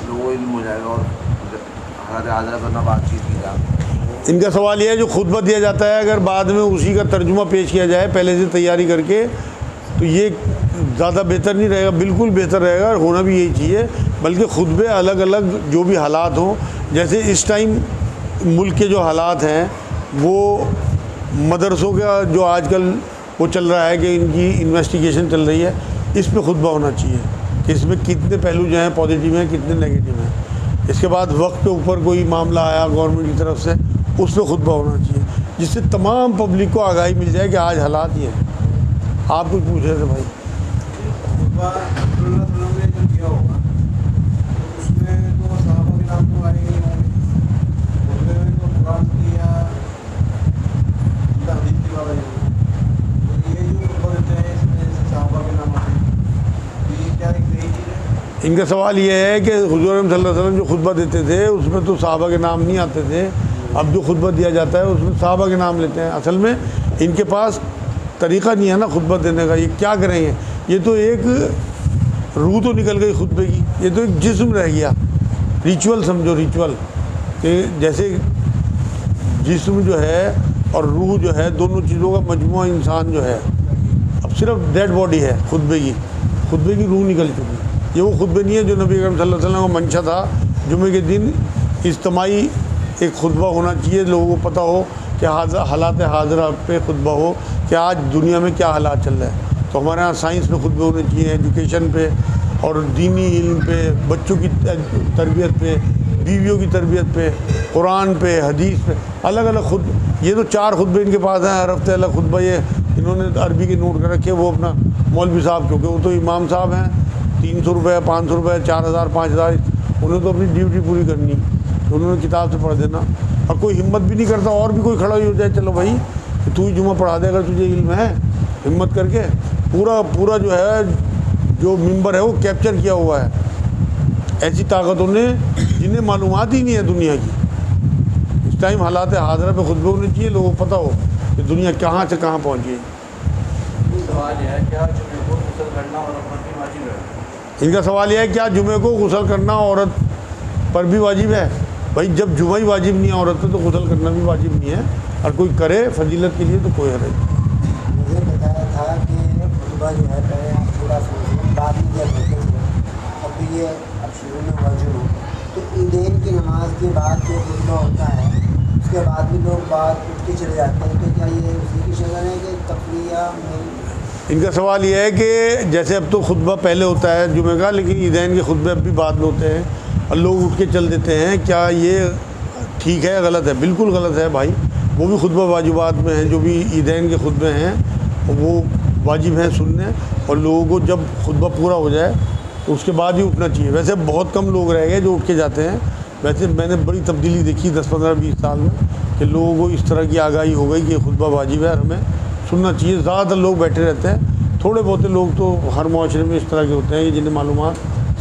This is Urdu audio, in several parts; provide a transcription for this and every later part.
لوگوں کو علم ہو جائے گا اور حالات حاضرہ پر نہ بات چیت کی جائے؟ ان کا سوال یہ ہے جو خطبہ دیا جاتا ہے اگر بعد میں اسی کا ترجمہ پیش کیا جائے پہلے سے تیاری کر کے تو یہ زیادہ بہتر نہیں رہے گا؟ بالکل بہتر رہے گا، ہونا بھی یہی چاہیے، بلکہ خطبے الگ الگ جو بھی حالات ہوں، جیسے اس ٹائم ملک کے جو حالات ہیں وہ مدرسوں کا جو آج کل وہ چل رہا ہے کہ ان کی انویسٹیگیشن چل رہی ہے، اس پہ خطبہ ہونا چاہیے کہ اس میں کتنے پہلو جو ہیں پازیٹیو ہیں کتنے نیگیٹیو ہیں۔ اس کے بعد وقت کے اوپر کوئی معاملہ آیا گورنمنٹ کی طرف سے اس پہ خطبہ ہونا چاہیے، جس سے تمام پبلک کو آگاہی مل جائے کہ آج حالات یہ ہیں۔ آپ کچھ پوچھ رہے تھے بھائی؟ ان کا سوال یہ ہے کہ حضور صلی اللہ علیہ وسلم جو خطبہ دیتے تھے اس میں تو صحابہ کے نام نہیں آتے تھے، اب جو خطبہ دیا جاتا ہے اس میں صحابہ کے نام لیتے ہیں۔ اصل میں ان کے پاس طریقہ نہیں ہے نا خطبہ دینے کا، یہ کیا کریں گے؟ یہ تو ایک روح تو نکل گئی خطبے کی، یہ تو ایک جسم رہ گیا، ریچول سمجھو، ریچول کہ جیسے جسم جو ہے اور روح جو ہے دونوں چیزوں کا مجموعہ انسان جو ہے، اب صرف ڈیڈ باڈی ہے خطبے کی روح نکل چکی۔ یہ وہ خطبے نہیں ہے جو نبی اکرم صلی اللہ علیہ وسلم کا منشا تھا، جمعے کے دن اجتماعی ایک خطبہ ہونا چاہیے، لوگوں کو پتہ ہو کہ حالات حاضرہ پہ خطبہ ہو کہ آج دنیا میں کیا حالات چل رہے ہیں۔ تو ہمارے یہاں سائنس پہ خطبے ہونے چاہیے، ایجوکیشن پہ اور دینی علم پہ، بچوں کی تربیت پہ، بیویوں کی تربیت پہ، قرآن پہ، حدیث پہ، الگ الگ یہ تو 4 خطبے ان کے پاس ہیں، ہر ہفتے الگ خطبہ، یہ انہوں نے عربی کے نوٹ کر رکھے، وہ اپنا مولوی صاحب کیونکہ وہ تو امام صاحب ہیں، 300 روپے 500 روپے 4000 5000 انہیں تو اپنی ڈیوٹی پوری کرنی، انہوں نے کتاب سے پڑھ دینا، اور کوئی ہمت بھی نہیں کرتا، اور بھی کوئی کھڑا ہو جائے چلو بھائی تو ہی جمعہ پڑھا دے اگر تجھے علم ہے، ہمت کر کے پورا جو ہے جو ممبر ہے وہ کیپچر کیا ہوا ہے ایسی طاقتوں نے جنہیں معلومات ہی نہیں ہے دنیا کی۔ اس ٹائم حالات حاضرہ پہ خطبے ہونے چاہیے، لوگوں کو پتہ ہو کہ دنیا کہاں سے کہاں پہنچ گئی۔ ان کا سوال یہ ہے کیا جمعے کو غسل کرنا عورت پر بھی واجب ہے؟ بھائی جب جمعہ ہی واجب نہیں ہے عورت پہ تو غسل کرنا بھی واجب نہیں ہے، اور کوئی کرے فضیلت کے لیے تو کوئی حرج نہیں۔ مجھے بتایا تھا کہ خطبہ جو ہے پہلے آپ تھوڑا سوچیں بعد میں دیا کرتے تھے، اب یہ اب شروع میں واجب ہو تو عیدین کی نماز کے بعد جو خطبہ ہوتا ہے اس کے بعد بھی لوگ بعد اٹھ کے چلے جاتے ہیں، تو کیا یہ اسی کی شکل ہے کہ تفریح؟ ان کا سوال یہ ہے کہ جیسے اب تو خطبہ پہلے ہوتا ہے جمعہ کا، لیکن عیدین کے خطبے اب بھی بعد میں ہوتے ہیں اور لوگ اٹھ کے چل دیتے ہیں، کیا یہ ٹھیک ہے غلط ہے؟ بالکل غلط ہے بھائی، وہ بھی خطبہ واجبات میں ہیں، جو بھی عیدین کے خطبے ہیں وہ واجب ہیں سننے، اور لوگوں کو جب خطبہ پورا ہو جائے تو اس کے بعد ہی اٹھنا چاہیے۔ ویسے بہت کم لوگ رہ گئے جو اٹھ کے جاتے ہیں، ویسے میں نے بڑی تبدیلی دیکھی 10 15 20 سال میں کہ لوگوں کو اس طرح کی آگاہی ہو گئی کہ یہ خطبہ واجب ہے اور ہمیں سننا چاہیے۔ زیادہ تر لوگ بیٹھے رہتے ہیں، تھوڑے بہت لوگ تو ہر معاشرے میں اس طرح کے ہوتے ہیں کہ جنہیں معلومات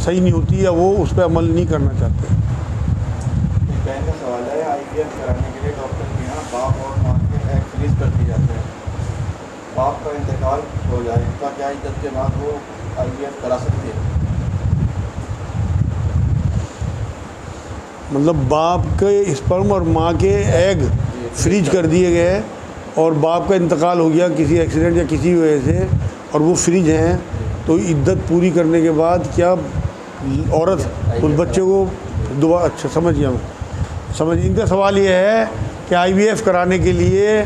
صحیح نہیں ہوتی یا وہ اس پہ عمل نہیں کرنا چاہتے۔ بہن کا سوال ہے IVF کرانے کے لیے ڈاکٹر کے یہاں باپ اور ماں کے ایگ فریز کر دی جاتے ہیں، باپ کا انتقال ہو جائے تو کیا عدت کے بعد وہ IVF کرا سکتی ہے؟ مطلب باپ کے اسپرم اور ماں کے ایگ فریج کر دیے گئے اور باپ کا انتقال ہو گیا کسی ایکسیڈنٹ یا کسی وجہ سے اور وہ فریج ہیں، تو عدت پوری کرنے کے بعد کیا عورت اس بچے کو دوبارہ اچھا سمجھ گیا میں ان کا سوال یہ ہے کہ IVF کرانے کے لیے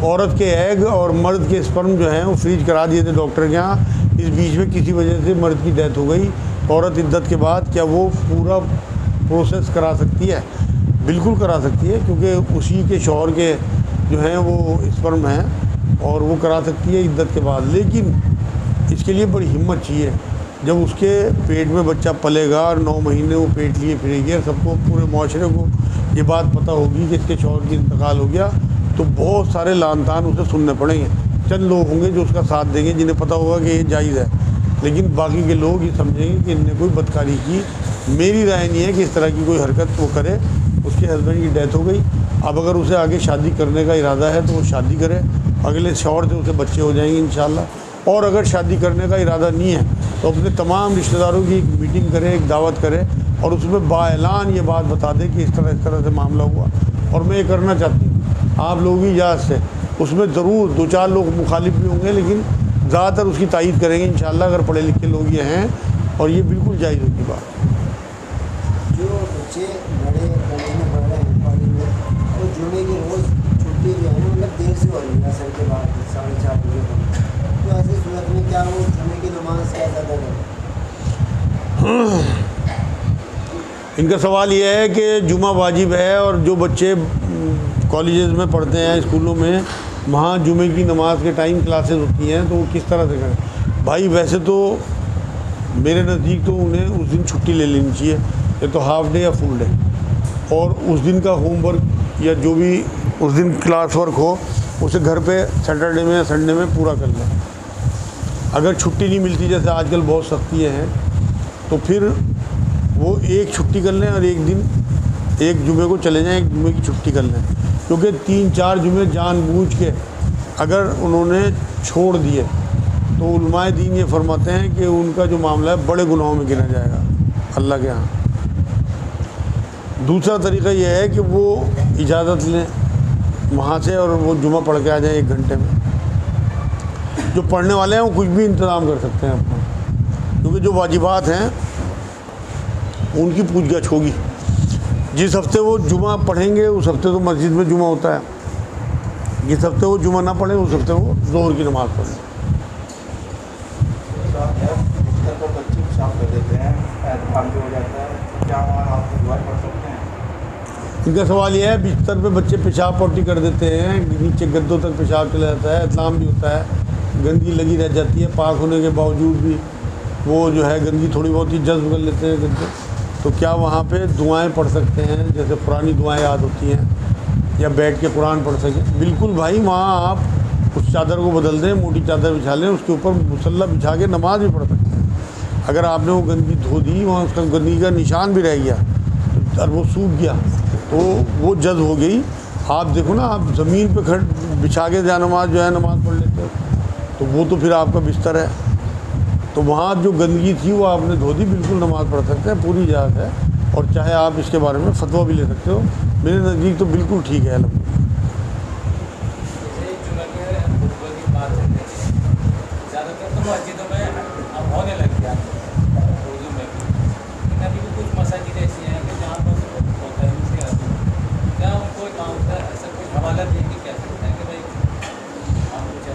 عورت کے ایگ اور مرد کے اسپرم جو ہیں وہ فریج کرا دیے تھے ڈاکٹر کے یہاں، اس بیچ میں کسی وجہ سے مرد کی ڈیتھ ہو گئی، عورت عدت کے بعد کیا وہ پورا پروسیس کرا سکتی ہے؟ بالکل کرا سکتی ہے، کیونکہ اسی کے شوہر کے جو ہیں وہ اسپرم ہیں اور وہ کرا سکتی ہے عدت کے بعد، لیکن اس کے لیے بڑی ہمت چاہیے۔ جب اس کے پیٹ میں بچہ پلے گا اور 9 مہینے وہ پیٹ لیے پھرے گی، سب کو پورے معاشرے کو یہ بات پتہ ہوگی کہ اس کے شوہر کی انتقال ہو گیا، تو بہت سارے لعن طعن اسے سننے پڑیں گے۔ چند لوگ ہوں گے جو اس کا ساتھ دیں گے جنہیں پتہ ہوگا کہ یہ جائز ہے، لیکن باقی کے لوگ یہ سمجھیں گے کہ ان نے کوئی بدکاری کی۔ میری رائے نہیں ہے کہ اس طرح کی کوئی حرکت وہ کرے۔ اس کے ہسبینڈ کی ڈیتھ ہو گئی، اب اگر اسے آگے شادی کرنے کا ارادہ ہے تو وہ شادی کرے، اگلے شوہر سے اسے بچے ہو جائیں گے انشاءاللہ، اور اگر شادی کرنے کا ارادہ نہیں ہے تو تو اپنے تمام رشتہ داروں کی ایک میٹنگ کرے, ایک دعوت کرے, اور اس میں بااعلان یہ بات بتا دے کہ اس طرح سے معاملہ ہوا. اور میں یہ کرنا چاہتی ہوں آپ لوگوں کی اجازت سے. اس میں ضرور 2-4 لوگ مخالف بھی ہوں گے, لیکن زیادہ تر اس کی تائید کریں گے انشاءاللہ, اگر پڑھے لکھے لوگ یہ ہیں, اور یہ بالکل جائز ہوگی بات. جو بچے بڑے کالج میں پڑھ رہے ہیں کالج میں, تو جمعے کی روز چھٹی جو ہے نا مطلب دیر سے ہو رہی ہے عصر کے بعد 4:30 بجے تک, تو ایسی صورت میں کیا وہ جمعے کی نماز کیسے ادا کریں؟ ان کا سوال یہ ہے کہ جمعہ واجب ہے, اور جو بچے کالجز میں پڑھتے ہیں, اسکولوں میں, وہاں جمعے کی نماز کے ٹائم کلاسز ہوتی ہیں, تو وہ کس طرح سے کریں؟ بھائی ویسے تو میرے نزدیک تو انہیں اس دن چھٹی لے لینی چاہیے, یا تو ہاف ڈے یا فل ڈے, اور اس دن کا ہوم ورک یا جو بھی اس دن کلاس ورک ہو اسے گھر پہ سیٹرڈے میں یا سنڈے میں پورا کر لیں. اگر چھٹی نہیں ملتی, جیسے آج کل بہت سختیاں ہیں, تو پھر وہ ایک چھٹی کر لیں, اور ایک دن ایک جمعے کو چلے جائیں, ایک جمعے کی چھٹی کر لیں. کیونکہ 3-4 جمعے جان بوجھ کے اگر انہوں نے چھوڑ دیے تو علماء دین یہ فرماتے ہیں کہ ان کا جو معاملہ ہے بڑے گناہوں میں گنا جائے گا اللہ کے ہاں. دوسرا طریقہ یہ ہے کہ وہ اجازت لیں وہاں سے, اور وہ جمعہ پڑھ کے آ جائیں 1 گھنٹے میں. جو پڑھنے والے ہیں وہ کچھ بھی انتظام کر سکتے ہیں اپنا, کیونکہ جو واجبات ہیں ان کی پوچھ گچھ ہوگی. جس ہفتے وہ جمعہ پڑھیں گے اس ہفتے تو مسجد میں جمعہ ہوتا ہے, جس ہفتے وہ جمعہ نہ پڑھیں اس ہفتے وہ ظہر کی نماز پڑھیں. بچے پیشاب کر دیتے ہیں, اعتماد ہو جاتا ہے, کیا وہاں آپ دعا پڑھ سکتے ہیں؟ ان کا سوال یہ ہے, بستر پہ بچے پیشاب پوٹی کر دیتے ہیں, نیچے گدوں تک پیشاب چلا جاتا ہے, اطلام بھی ہوتا ہے, گندگی لگی رہ جاتی ہے, پاک ہونے کے باوجود بھی وہ جو ہے گندگی تھوڑی بہت ہی جذب کر لیتے ہیں گدے, تو کیا وہاں پہ دعائیں پڑھ سکتے ہیں, جیسے پرانی دعائیں یاد ہوتی ہیں, یا بیٹھ کے قرآن پڑھ سکیں؟ بالکل بھائی, وہاں آپ اس چادر کو بدل دیں, موٹی چادر بچھا لیں, اس کے اوپر مصلی بچھا کے نماز بھی پڑھ سکتے ہیں. اگر آپ نے وہ گندگی دھو دی, وہاں اس کا گندگی کا نشان بھی رہ گیا اور وہ سوکھ گیا, تو وہ جذب ہو گئی. آپ دیکھو نا, آپ زمین پہ بچھا کے جا نماز جو ہے نماز پڑھ لیتے ہو, تو وہ تو پھر آپ کا بستر ہے, تو وہاں جو گندگی تھی وہ آپ نے دھو دی, بالکل نماز پڑھ سکتے ہیں, پوری اجازت ہے. اور چاہے آپ اس کے بارے میں فتویٰ بھی لے سکتے ہو, میرے نزدیک تو بالکل ٹھیک ہے.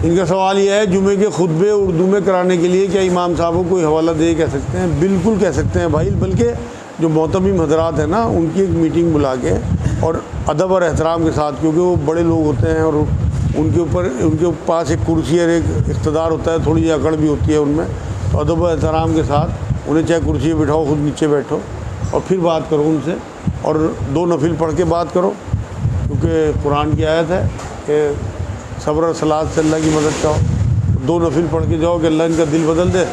ان کا سوال یہ ہے, جمعے کے خطبے اردو میں کرانے کے لیے کیا امام صاحب کو کوئی حوالہ دے کہہ سکتے ہیں؟ بالکل کہہ سکتے ہیں بھائی, بلکہ جو معتمم حضرات ہیں نا, ان کی ایک میٹنگ بلا کے اور ادب اور احترام کے ساتھ, کیونکہ وہ بڑے لوگ ہوتے ہیں اور ان کے پاس ایک کرسی اور ایک اقتدار ہوتا ہے, تھوڑی سی اکڑ بھی ہوتی ہے ان میں, تو ادب و احترام کے ساتھ انہیں چاہے کرسی پہ بٹھاؤ, خود نیچے بیٹھو, اور پھر بات کرو ان سے, اور 2 نفل پڑھ کے بات کرو, کیونکہ قرآن کی آیت ہے کہ صبر اور صلات سے اللہ کی مدد چاہو. 2 نفل پڑھ کے جاؤ کہ اللہ ان کا دل بدل دے,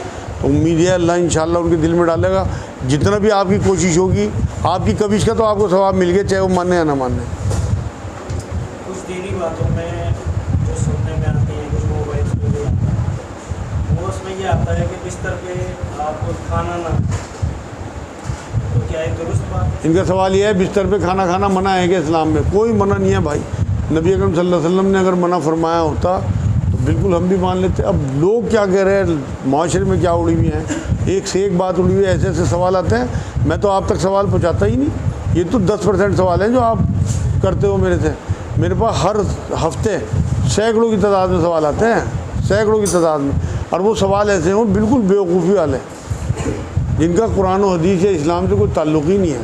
تو امید ہے اللہ انشاءاللہ ان کے دل میں ڈالے گا. جتنا بھی آپ کی کوشش ہوگی, آپ کی کوشش کا تو آپ کو ثواب مل گیا, چاہے وہ مانے یا نہ مانے. کچھ دینی باتوں میں جو سننے میں آتی ہیں, کچھ موبائلس میں بھی آتا ہے, وہ اس میں یہ آتا ہے کہ بستر پہ آپ کو کھانا نہ, تو کیا ایک درست بات ہے؟ ان کا سوال یہ ہے, بستر پہ کھانا کھانا منع ہے کہ اسلام میں؟ کوئی منع نہیں ہے بھائی. نبی اکرم صلی اللہ علیہ وسلم نے اگر منع فرمایا ہوتا تو بالکل ہم بھی مان لیتے. اب لوگ کیا کہہ رہے ہیں, معاشرے میں کیا اڑی ہوئی ہیں, ایک سے ایک بات اڑی ہوئی ہے, ایسے ایسے سوال آتے ہیں, میں تو آپ تک سوال پہنچاتا ہی نہیں. یہ تو 10% سوال ہیں جو آپ کرتے ہو میرے سے. میرے پاس ہر ہفتے سینکڑوں کی تعداد میں سوال آتے ہیں, سینکڑوں کی تعداد میں, اور وہ سوال ایسے ہوں بالکل بیوقوفی والے, جن کا قرآن و حدیث یا اسلام سے کوئی تعلق ہی نہیں ہے.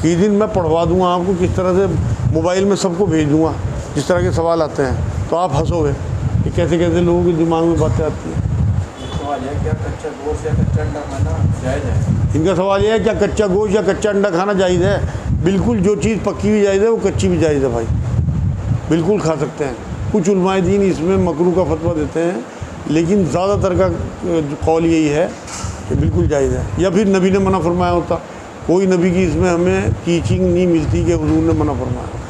کئی دن میں پڑھوا دوں گا آپ کو, کس طرح سے موبائل میں سب کو بھیج دوں گا جس طرح کے سوال آتے ہیں, تو آپ ہنسو گے کہ کیسے کیسے لوگوں کے دماغ میں باتیں آتی ہیں. ان کا سوال یہ ہے, کیا کچا گوشت یا کچا انڈا کھانا جائز ہے؟ بالکل, جو چیز پکی بھی جائز ہے وہ کچی بھی جائز ہے بھائی, بالکل کھا سکتے ہیں. کچھ علماء دین اس میں مکروہ کا فتویٰ دیتے ہیں, لیکن زیادہ تر کا قول یہی ہے کہ بالکل جائز ہے. یا پھر نبی نے منع فرمایا ہوتا, کوئی نبی کی اس میں ہمیں ٹیچنگ نہیں ملتی کہ حضور نے منع فرمایا.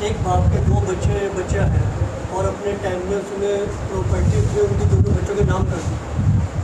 ایک باپ کے 2 بچہ ہیں اور اپنے ٹائم میں اس نے پراپرٹی سے ان کے دونوں بچوں کے نام کر دی,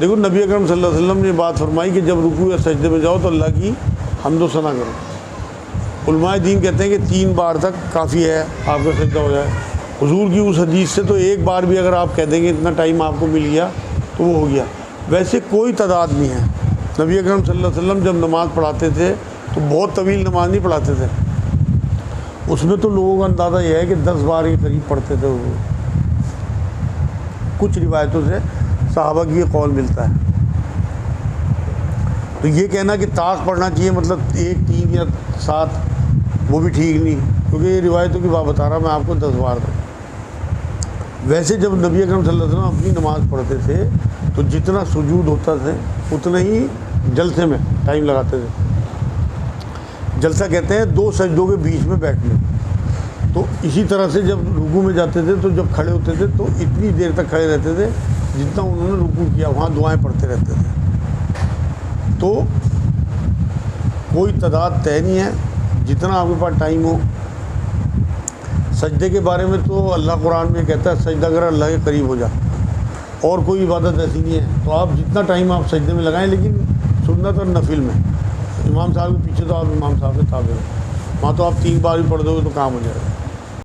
دیکھو نبی اکرم صلی اللہ علیہ وسلم نے بات فرمائی کہ جب رکوع یا سجدے میں جاؤ تو اللہ کی حمد و ثنا کرو۔ علماء دین کہتے ہیں کہ 3 بار تک کافی ہے، آپ کا سجدہ ہو جائے۔ حضور کی اس حدیث سے تو 1 بار بھی اگر آپ کہہ دیں گے اتنا ٹائم آپ کو مل گیا تو وہ ہو گیا۔ ویسے کوئی تعداد نہیں ہے۔ نبی اکرم صلی اللہ علیہ وسلم جب نماز پڑھاتے تھے تو بہت طویل نماز نہیں پڑھاتے تھے، اس میں تو لوگوں کا اندازہ یہ ہے کہ 10 بار کے قریب پڑھتے تھے وہ۔ کچھ روایتوں سے صحابہ کی یہ قول ملتا ہے۔ تو یہ کہنا کہ طاق پڑھنا چاہیے مطلب 1، 3 یا 7 وہ بھی ٹھیک نہیں، کیونکہ یہ روایتوں کی بات بتا رہا میں آپ کو 10 بار تک۔ ویسے جب نبی اکرم صلی اللہ علیہ وسلم اپنی نماز پڑھتے تھے تو جتنا سجود ہوتا تھا اتنا ہی جلسے میں ٹائم لگاتے تھے۔ جلسہ کہتے ہیں 2 سجدوں کے بیچ میں بیٹھنے۔ تو اسی طرح سے جب رکوع میں جاتے تھے تو جب کھڑے ہوتے تھے تو اتنی دیر تک کھڑے رہتے تھے جتنا انہوں نے رکوع کیا، وہاں دعائیں پڑھتے رہتے تھے۔ تو کوئی تعداد طے نہیں ہے، جتنا آپ کے پاس ٹائم ہو۔ سجدے کے بارے میں تو اللہ قرآن میں کہتا ہے سجدہ کر اللہ کے قریب ہو جا، اور کوئی عبادت ایسی نہیں ہے۔ تو آپ جتنا ٹائم آپ سجدے میں لگائیں، لیکن سنت اور نفل میں۔ امام صاحب کے پیچھے تو آپ امام صاحب کے تابع ہو، وہاں تو آپ 3 بار بھی پڑھ دو گے تو کام ہو جائے گا۔